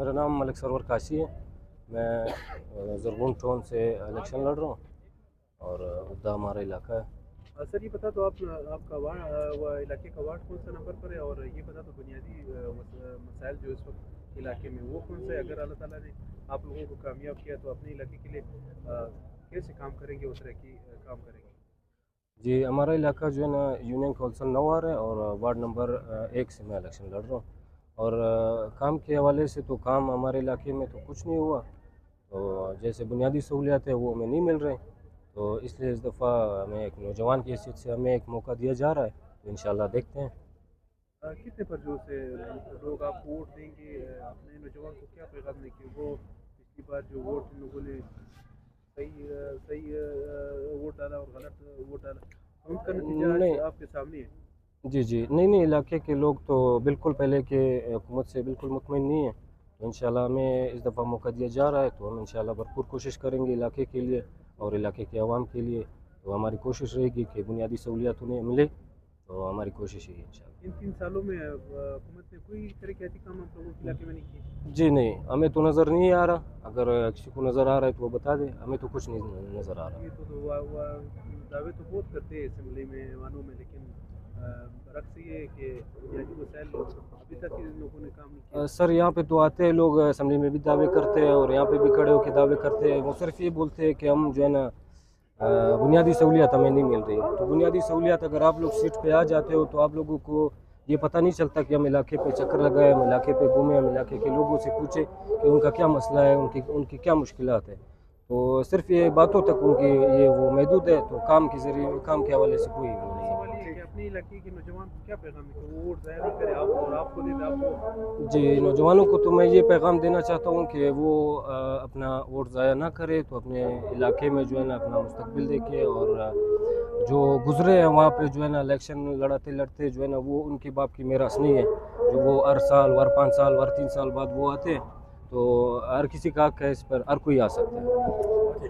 मेरा नाम मलिक सरवर काशी है। मैं ज़रगुन टाउन से इलेक्शन लड़ रहा हूँ और उद्दा हमारा इलाका है। सर ये बता दो आपका वार्ड इलाके का वार्ड कौन सा नंबर पर है, और ये बता दो बुनियादी मसाइल जो इस वक्त इलाके में वो कौन सा है। अगर अल्लाह ताला ने आप लोगों को कामयाब किया तो अपने इलाके के लिए कैसे काम करेंगे, उस तरह की काम करेंगे। जी, हमारा इलाका जो है ना यूनियन कौंसिल नवार है और वार्ड नंबर 1 से मैं इलेक्शन लड़ रहा हूँ। और काम के हवाले से तो काम हमारे इलाके में तो कुछ नहीं हुआ, तो जैसे बुनियादी सहूलियात है वो हमें नहीं मिल रहे, तो इसलिए इस दफ़ा हमें एक नौजवान की हैसियत से हमें एक मौका दिया जा रहा है, तो इंशाल्लाह देखते हैं। कितने परजोर से लोग आपको वोट देंगे, अपने नौजवान को क्या पैगाम देंगे। वो पिछली बार जो वोट इन लोगों ने सही वोट डाला और गलत वोट डाला, उनका नतीजा नहीं, आज आपके सामने है। जी जी, नहीं, इलाके के लोग तो बिल्कुल पहले के हुकूमत से बिल्कुल मुतमिन नहीं है, तो इंशाल्लाह हमें इस दफ़ा मौका दिया जा रहा है, तो हम इंशाल्लाह भरपूर कोशिश करेंगे इलाके के लिए और इलाके के अवाम के लिए। तो हमारी कोशिश रहेगी कि बुनियादी सहूलियात उन्हें मिले, तो हमारी कोशिश यही है इंशाल्लाह। इन 3 सालों में हुकूमत ने कोई तरह के काम आप लोगों के इलाके में नहीं किए। जी नहीं, हमें तो नज़र नहीं आ रहा, अगर किसी को नज़र आ रहा है तो वो बता दे, हमें तो कुछ नहीं नज़र आ रहा। ये तो दावे तो बहुत करते हैं असम्बली में वानों में, लेकिन बरक्स ये है कि बुनियादी मसाइल अभी तक इन लोगों ने काम नहीं किया। सर यहाँ पे तो आते हैं लोग, असम्बली में भी दावे करते हैं और यहाँ पे भी खड़े होकर दावे करते हैं। वो सिर्फ ये बोलते हैं कि हम जो है ना बुनियादी सहूलियात हमें नहीं मिल रही। तो बुनियादी सहूलियात अगर आप लोग सीट पे आ जाते हो तो आप लोगों को ये पता नहीं चलता कि हम इलाके पे चक्कर लगाए, हम इलाके पे घूमें, हम इलाके के लोगों से पूछे कि उनका क्या मसला है, उनकी उनकी क्या मुश्किलात है। तो सिर्फ ये बातों तक उनकी ये वो महदूद है, तो काम के ज़रिए, काम के हवाले से कोई वो नहीं है। सवाल ये है कि अपने इलाके के नौजवान को क्या पैगाम है कि वो वोट ज़ाया नहीं करे आप, और आपको दे दे आपको। जी, नौजवानों को तो मैं ये पैगाम देना चाहता हूँ कि वो अपना वोट ज़ाया ना करे, तो अपने इलाके में जो है ना अपना मुस्तकबिल देखे, और जो गुज़रे हैं वहाँ पे जो है ना इलेक्शन लड़ते लड़ते जो है ना वो उनके बाप की मीरास नहीं है, जो वो हर साल, हर 5 साल, हर 3 साल बाद वो आते हैं। तो हर किसी का हक है इस पर, हर कोई आ सकता है।